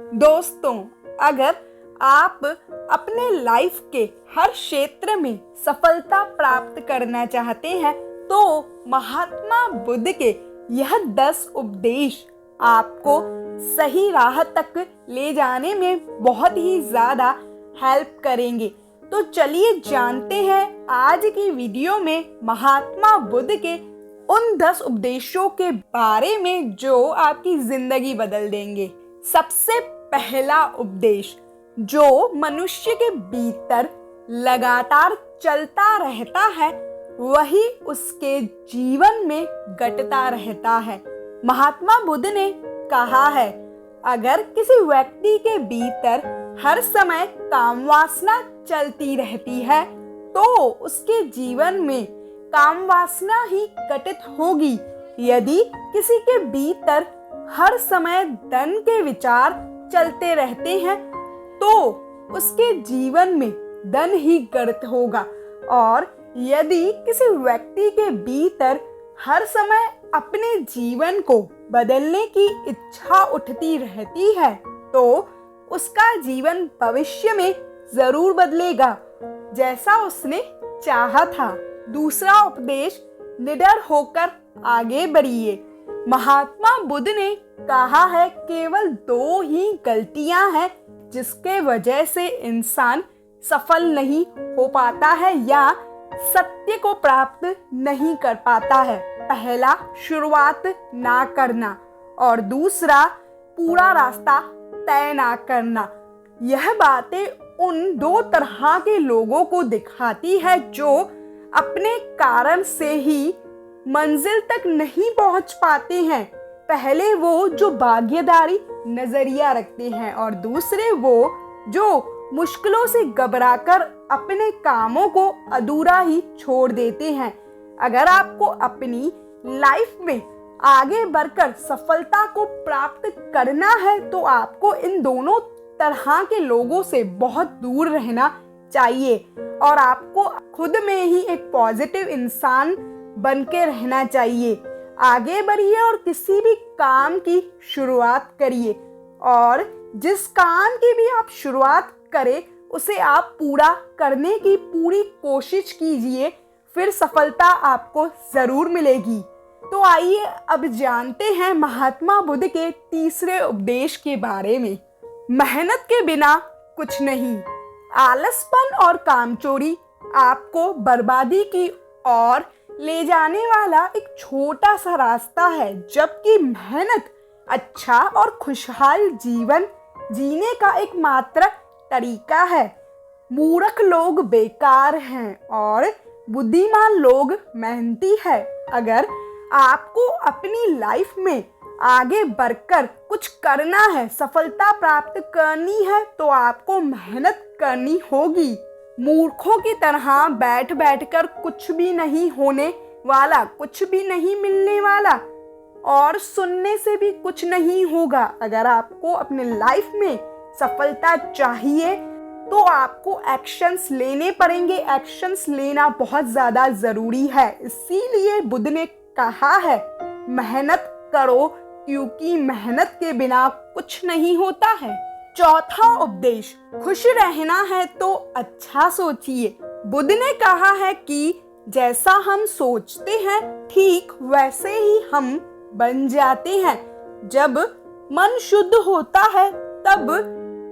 दोस्तों, अगर आप अपने लाइफ के हर क्षेत्र में सफलता प्राप्त करना चाहते हैं तो महात्मा बुद्ध के यह 10 उपदेश आपको सही राह तक ले जाने में बहुत ही ज़्यादा हेल्प करेंगे। तो चलिए जानते हैं आज की वीडियो में महात्मा बुद्ध के उन 10 उपदेशों के बारे में जो आपकी ज़िंदगी बदल देंगे। सबसे पहला उपदेश जो मनुष्य के भीतर लगातार चलता रहता है वही उसके जीवन में घटता रहता है। महात्मा बुद्ध ने कहा है, अगर किसी व्यक्ति के भीतर हर समय काम वासना चलती रहती है तो उसके जीवन में काम वासना ही घटित होगी। यदि किसी के भीतर हर समय धन के विचार चलते रहते हैं तो उसके जीवन में धन ही घटित होगा। और यदि किसी व्यक्ति के भीतर हर समय अपने जीवन को बदलने की इच्छा उठती रहती है तो उसका जीवन भविष्य में जरूर बदलेगा जैसा उसने चाहा था। दूसरा उपदेश, निडर होकर आगे बढ़िए। महात्मा बुद्ध ने कहा है, केवल 2 ही गलतियां हैं जिसके वजह से इंसान सफल नहीं हो पाता है या सत्य को प्राप्त नहीं कर पाता है। पहला, शुरुआत ना करना और दूसरा, पूरा रास्ता तय ना करना। यह बातें उन 2 तरह के लोगों को दिखाती है जो अपने कारण से ही मंजिल तक नहीं पहुंच पाते हैं। पहले वो जो भाग्यदारी नजरिया रखते हैं और दूसरे वो जो मुश्किलों से घबराकर अपने कामों को अधूरा ही छोड़ देते हैं। अगर आपको अपनी लाइफ में आगे बढ़कर सफलता को प्राप्त करना है तो आपको इन दोनों तरह के लोगों से बहुत दूर रहना चाहिए और आपको खुद में ही एक पॉजिटिव इंसान बन के रहना चाहिए। आगे बढ़िए और किसी भी काम की शुरुआत करिए और जिस काम की भी आप शुरुआत करें उसे आप पूरा करने की पूरी कोशिश कीजिए, फिर सफलता आपको जरूर मिलेगी। तो आइए अब जानते हैं महात्मा बुद्ध के तीसरे उपदेश के बारे में। मेहनत के बिना कुछ नहीं। आलसपन और कामचोरी आपको बर्बादी की ओर ले जाने वाला एक छोटा सा रास्ता है, जबकि मेहनत अच्छा और खुशहाल जीवन जीने का एकमात्र तरीका है। मूर्ख लोग बेकार हैं और बुद्धिमान लोग मेहनती है। अगर आपको अपनी लाइफ में आगे बढ़कर कुछ करना है, सफलता प्राप्त करनी है तो आपको मेहनत करनी होगी। मूर्खों की तरह बैठ बैठकर कुछ भी नहीं होने वाला, कुछ भी नहीं मिलने वाला और सुनने से भी कुछ नहीं होगा। अगर आपको अपने लाइफ में सफलता चाहिए तो आपको एक्शंस लेने पड़ेंगे। एक्शंस लेना बहुत ज़्यादा ज़रूरी है। इसीलिए बुद्ध ने कहा है, मेहनत करो क्योंकि मेहनत के बिना कुछ नहीं होता है। चौथा उपदेश, खुश रहना है तो अच्छा सोचिए। बुद्ध ने कहा है कि जैसा हम सोचते हैं ठीक वैसे ही हम बन जाते हैं। जब मन शुद्ध होता है तब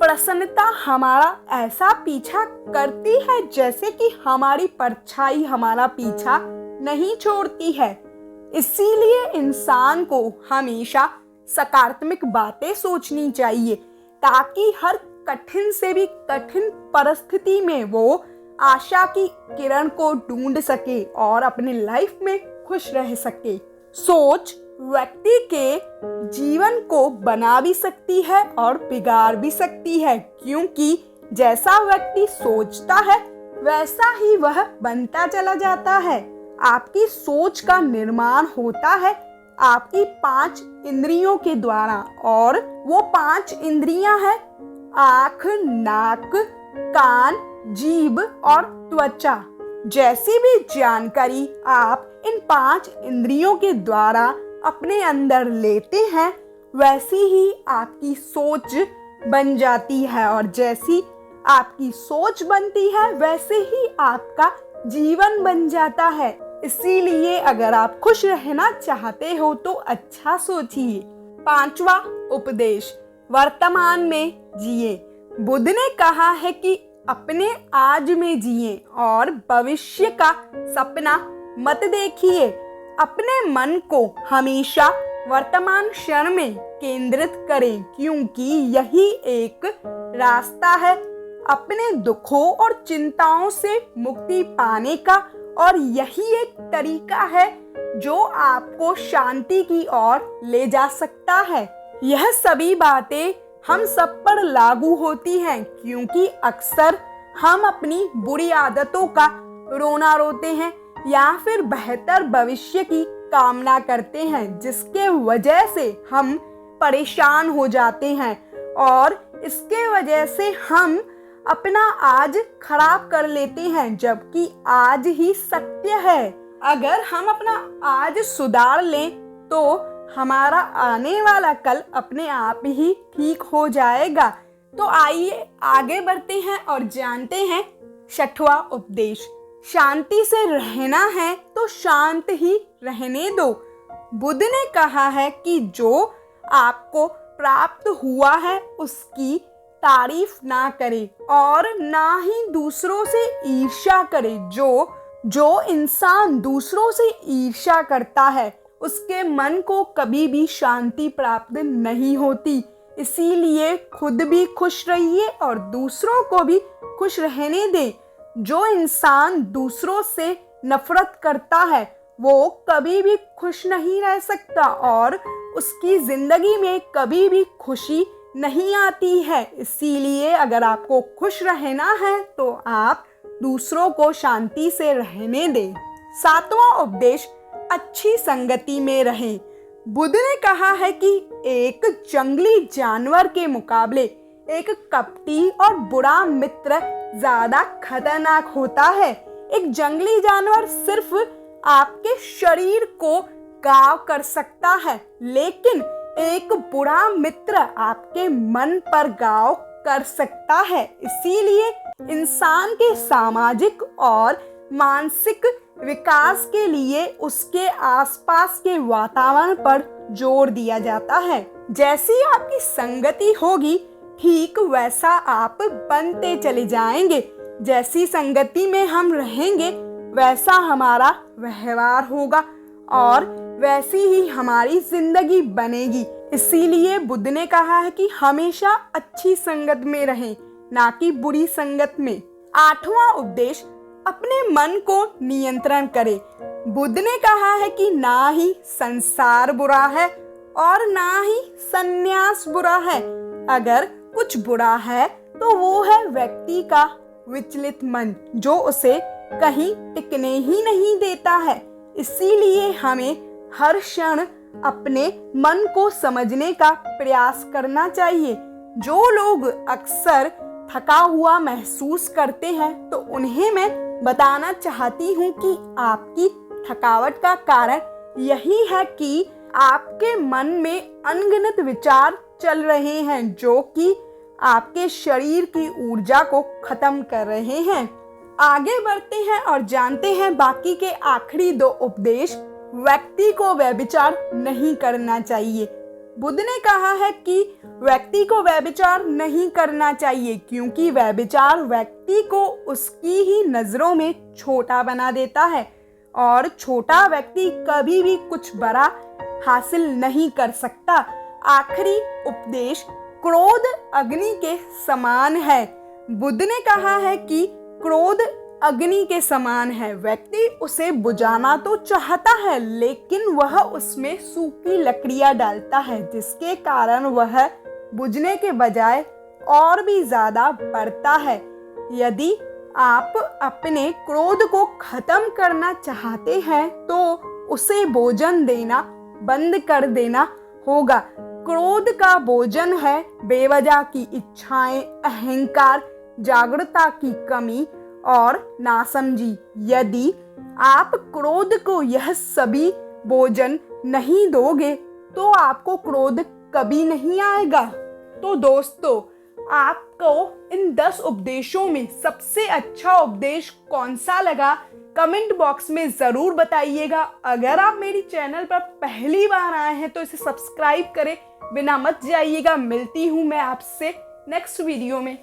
प्रसन्नता हमारा ऐसा पीछा करती है जैसे कि हमारी परछाई हमारा पीछा नहीं छोड़ती है। इसीलिए इंसान को हमेशा सकारात्मक बातें सोचनी चाहिए ताकि हर कठिन से भी कठिन परिस्थिति में वो आशा की किरण को ढूंढ सके और अपने लाइफ में खुश रह सके। सोच व्यक्ति के जीवन को बना भी सकती है और बिगाड़ भी सकती है, क्योंकि जैसा व्यक्ति सोचता है वैसा ही वह बनता चला जाता है। आपकी सोच का निर्माण होता है आपकी 5 इंद्रियों के द्वारा और वो 5 इंद्रियां हैं आँख, नाक, कान, जीभ और त्वचा। जैसी भी जानकारी आप इन 5 इंद्रियों के द्वारा अपने अंदर लेते हैं वैसी ही आपकी सोच बन जाती है और जैसी आपकी सोच बनती है वैसे ही आपका जीवन बन जाता है। इसीलिए अगर आप खुश रहना चाहते हो तो अच्छा सोचिए। 5वां उपदेश, वर्तमान में जिए। बुद्ध ने कहा है कि अपने आज में जिए और भविष्य का सपना मत देखिए। अपने मन को हमेशा वर्तमान क्षण में केंद्रित करें, क्योंकि यही एक रास्ता है अपने दुखों और चिंताओं से मुक्ति पाने का, और यही एक तरीका है जो आपको शांति की ओर ले जा सकता है। यह सभी बातें हम सब पर लागू होती हैं, क्योंकि अक्सर हम अपनी बुरी आदतों का रोना रोते हैं या फिर बेहतर भविष्य की कामना करते हैं, जिसके वजह से हम परेशान हो जाते हैं और इसके वजह से हम अपना आज खराब कर लेते हैं, जबकि आज ही सत्य है। अगर हम अपना आज सुधार लें तो हमारा आने वाला कल अपने आप ही ठीक हो जाएगा। तो आइए आगे बढ़ते हैं और जानते हैं 6वां उपदेश, शांति से रहना है तो शांत ही रहने दो। बुद्ध ने कहा है कि जो आपको प्राप्त हुआ है उसकी तारीफ ना करे और ना ही दूसरों से ईर्ष्या करे। जो इंसान दूसरों से ईर्ष्या करता है उसके मन को कभी भी शांति प्राप्त नहीं होती। इसीलिए खुद भी खुश रहिए और दूसरों को भी खुश रहने दें। जो इंसान दूसरों से नफरत करता है वो कभी भी खुश नहीं रह सकता और उसकी जिंदगी में कभी भी खुशी नहीं आती है। इसीलिए अगर आपको खुश रहना है तो आप दूसरों को शांति से रहने दें। 7वां उपदेश, अच्छी संगति में रहें। बुद्ध ने कहा है कि एक जंगली जानवर के मुकाबले एक कपटी और बुरा मित्र ज्यादा खतरनाक होता है। एक जंगली जानवर सिर्फ आपके शरीर को घाव कर सकता है, लेकिन एक बुरा मित्र आपके मन पर घाव कर सकता है। इसीलिए इंसान के सामाजिक और मानसिक विकास के लिए उसके आसपास के वातावरण पर जोर दिया जाता है। जैसी आपकी संगति होगी ठीक वैसा आप बनते चले जाएंगे। जैसी संगति में हम रहेंगे वैसा हमारा व्यवहार होगा और वैसी ही हमारी जिंदगी बनेगी। इसीलिए बुद्ध ने कहा है कि हमेशा अच्छी संगत में रहें, ना कि बुरी संगत में। 8वां उपदेश, अपने मन को नियंत्रण करें। बुद्ध ने कहा है कि ना ही संसार बुरा है और ना ही संन्यास बुरा है। अगर कुछ बुरा है तो वो है व्यक्ति का विचलित मन, जो उसे कहीं टिकने ही नहीं देता है। इसीलिए हमें हर क्षण अपने मन को समझने का प्रयास करना चाहिए। जो लोग अक्सर थका हुआ महसूस करते हैं तो उन्हें मैं बताना चाहती हूँ कि आपकी थकावट का कारण यही है कि आपके मन में अनगिनत विचार चल रहे हैं जो कि आपके शरीर की ऊर्जा को खत्म कर रहे हैं। आगे बढ़ते हैं और जानते हैं बाकी के आखिरी 2 उपदेश। व्यक्ति को व्यभिचार नहीं करना चाहिए। बुद्ध ने कहा है कि व्यक्ति को व्यभिचार नहीं करना चाहिए, क्योंकि व्यभिचार व्यक्ति को उसकी ही नजरों में छोटा बना देता है और छोटा व्यक्ति कभी भी कुछ बड़ा हासिल नहीं कर सकता। आखिरी उपदेश, क्रोध अग्नि के समान है। बुद्ध ने कहा है कि क्रोध अग्नि के समान है। व्यक्ति उसे बुझाना तो चाहता है, लेकिन वह उसमें सूखी लकड़ियां डालता है, जिसके कारण वह बुझने के बजाय और भी ज्यादा बढ़ता है। यदि आप अपने क्रोध को खत्म करना चाहते हैं तो उसे भोजन देना बंद कर देना होगा। क्रोध का भोजन है बेवजह की इच्छाएं, अहंकार, जागरूकता की कमी और नासमझी। यदि आप क्रोध को यह सभी भोजन नहीं दोगे तो आपको क्रोध कभी नहीं आएगा। तो दोस्तों, आपको इन 10 उपदेशों में सबसे अच्छा उपदेश कौन सा लगा, कमेंट बॉक्स में ज़रूर बताइएगा। अगर आप मेरी चैनल पर पहली बार आए हैं तो इसे सब्सक्राइब करें, बिना मत जाइएगा। मिलती हूँ मैं आपसे नेक्स्ट वीडियो में।